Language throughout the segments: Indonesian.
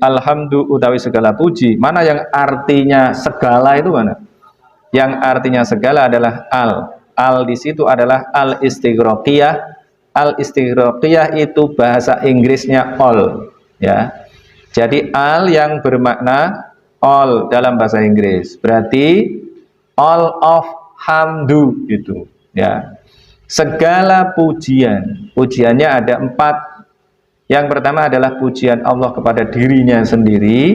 Alhamdu utawi segala puji. Mana yang artinya segala itu mana? Yang artinya segala adalah al. Al di situ adalah al istighraqiyah. Al istighraqiyah itu bahasa Inggrisnya all, ya. Jadi al yang bermakna all dalam bahasa Inggris. Berarti all of hamdu gitu, ya. Segala pujian. Pujiannya ada 4. Yang pertama adalah pujian Allah kepada dirinya sendiri,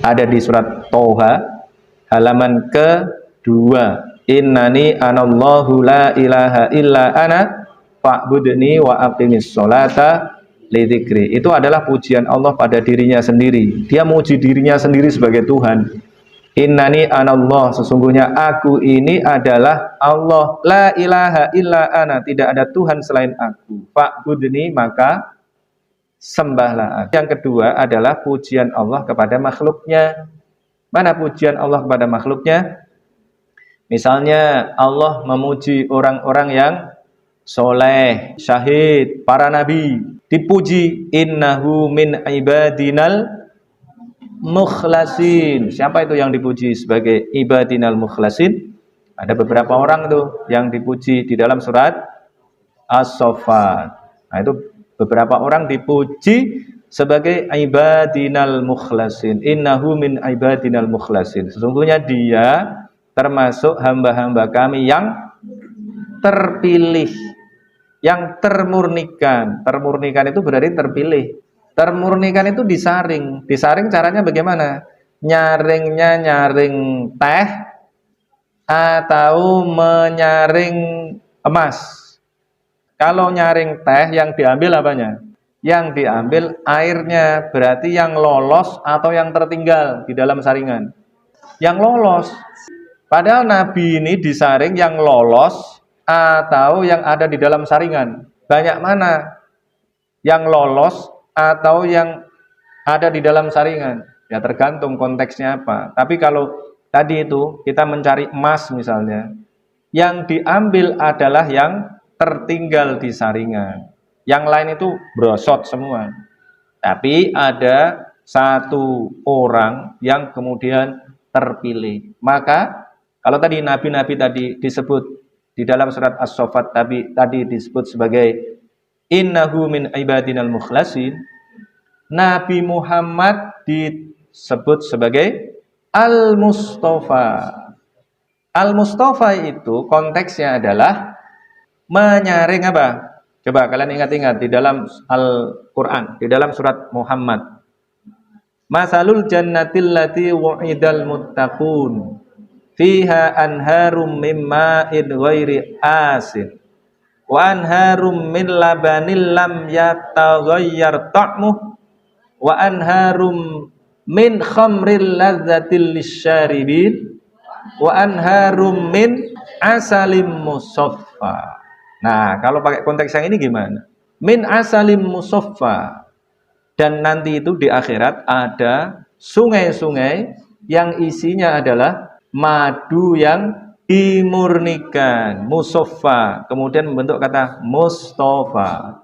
ada di surat Toha halaman kedua. Innani anallahu la ilaha illa ana fa'budni wa aqimis sholata lidzikri. Itu adalah pujian Allah pada dirinya sendiri. Dia memuji dirinya sendiri sebagai Tuhan. Innani anallah, sesungguhnya aku ini adalah Allah, la ilaha illa ana, tidak ada Tuhan selain aku. Fa'budni, maka sembahlah aku. Yang kedua adalah pujian Allah kepada makhluknya. Mana pujian Allah kepada makhluknya? Misalnya Allah memuji orang-orang yang soleh, syahid, para nabi. Dipuji, innahu min ibadinal mukhlasin. Siapa itu yang dipuji sebagai ibadinal mukhlasin? Ada beberapa orang tuh yang dipuji di dalam surat As-Saffat. Nah, itu beberapa orang dipuji sebagai ibadinal mukhlasin. Innahu min ibadinal mukhlasin. Sesungguhnya dia termasuk hamba-hamba kami yang terpilih, yang termurnikan. Termurnikan itu berarti terpilih. Termurnikan itu disaring. Disaring caranya bagaimana? Nyaringnya nyaring teh atau menyaring emas. Kalau nyaring teh yang diambil apanya? Yang diambil airnya, berarti yang lolos atau yang tertinggal di dalam saringan? Yang lolos. Padahal Nabi ini disaring yang lolos atau yang ada di dalam saringan. Banyak mana? Yang lolos atau yang ada di dalam saringan? Ya tergantung konteksnya apa. Tapi kalau tadi itu kita mencari emas misalnya, yang diambil adalah yang tertinggal di saringan. Yang lain itu brosot semua. Tapi ada satu orang yang kemudian terpilih. Maka kalau tadi nabi-nabi tadi disebut di dalam surat As-Saffat tadi disebut sebagai innahu min ibadinal mukhlasin, Nabi Muhammad disebut sebagai Al-Mustafa. Al-Mustafa itu konteksnya adalah menyaring apa? Coba kalian ingat-ingat di dalam Al-Quran, di dalam surat Muhammad. Masalul jannatil lati wa'idal muttaqun fiha anharum min ma'in ghairi asin wa anharum min labanil lam yataghayyar ta'muh wa anharum min khamril ladzatil lisyaribin wa anharum min asalim musaffa. Nah, kalau pakai konteks yang ini gimana? Min asalim musaffa. Dan nanti itu di akhirat ada sungai-sungai yang isinya adalah madu yang dimurnikan, musaffa. Kemudian membentuk kata Mustafa.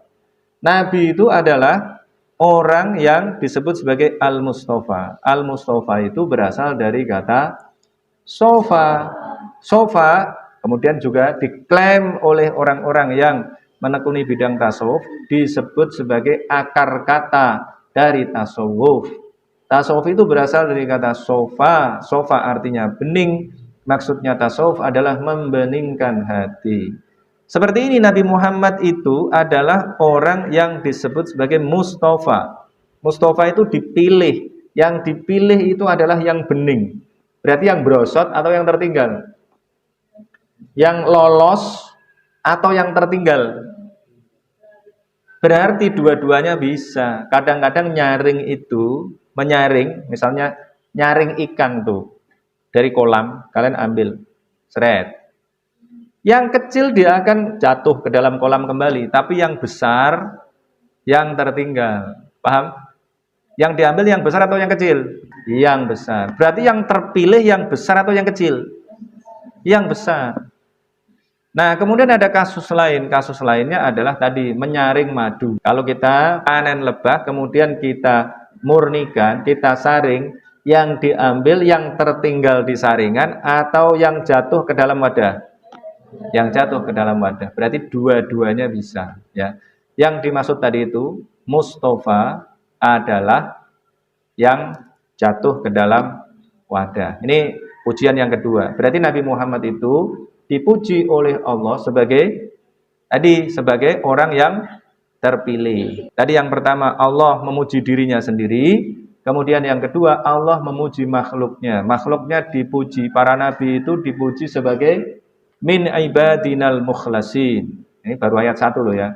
Nabi itu adalah orang yang disebut sebagai Al-Mustafa. Al-Mustafa itu berasal dari kata sofa. Sofa kemudian juga diklaim oleh orang-orang yang menekuni bidang tasawuf disebut sebagai akar kata dari tasawuf. Tasawuf itu berasal dari kata sofa. Sofa artinya bening. Maksudnya tasawuf adalah membeningkan hati. Seperti ini Nabi Muhammad itu adalah orang yang disebut sebagai Mustafa. Mustafa itu dipilih. Yang dipilih itu adalah yang bening. Berarti yang brosot atau yang tertinggal? Yang lolos atau yang tertinggal? Berarti dua-duanya bisa. Kadang-kadang nyaring itu, menyaring, misalnya nyaring ikan tuh dari kolam, kalian ambil, seret. Yang kecil dia akan jatuh ke dalam kolam kembali, tapi yang besar yang tertinggal. Paham? Yang diambil yang besar atau yang kecil? Yang besar. Berarti yang terpilih yang besar atau yang kecil? Yang besar. Nah, kemudian ada kasus lain. Kasus lainnya adalah tadi menyaring madu. Kalau kita panen lebah, kemudian kita murnikan, kita saring, yang diambil yang tertinggal di saringan atau yang jatuh ke dalam wadah? Yang jatuh ke dalam wadah. Berarti dua-duanya bisa, ya. Yang dimaksud tadi itu Mustafa adalah yang jatuh ke dalam wadah. Ini pujian yang kedua. Berarti Nabi Muhammad itu dipuji oleh Allah sebagai orang yang terpilih. Tadi yang pertama Allah memuji dirinya sendiri, kemudian yang kedua Allah memuji makhluknya. Makhluknya dipuji, para nabi itu dipuji sebagai min ibadinal mukhlasin. Ini baru ayat 1 loh ya.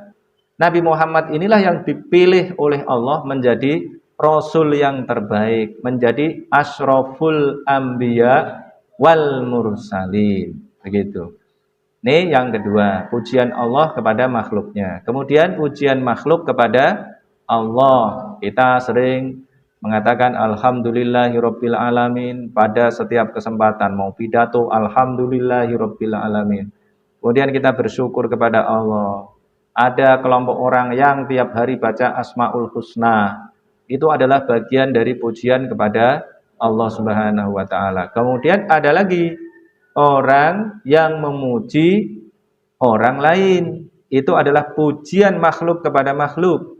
Nabi Muhammad inilah yang dipilih oleh Allah menjadi Rasul yang terbaik, menjadi asyraful anbiya wal mursalin. Begitu. Ini yang kedua, pujian Allah kepada makhluknya. Kemudian pujian makhluk kepada Allah. Kita sering mengatakan alhamdulillahirabbil alamin pada setiap kesempatan, mau pidato alhamdulillahirabbil alamin. Kemudian kita bersyukur kepada Allah. Ada kelompok orang yang tiap hari baca Asmaul Husna. Itu adalah bagian dari pujian kepada Allah Subhanahu wa taala. Kemudian ada lagi orang yang memuji orang lain. Itu adalah pujian makhluk kepada makhluk.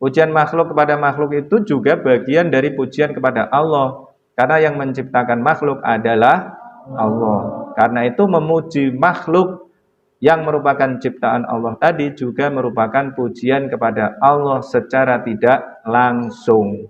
Pujian makhluk kepada makhluk itu juga bagian dari pujian kepada Allah. Karena yang menciptakan makhluk adalah Allah. Karena itu memuji makhluk yang merupakan ciptaan Allah tadi juga merupakan pujian kepada Allah secara tidak langsung.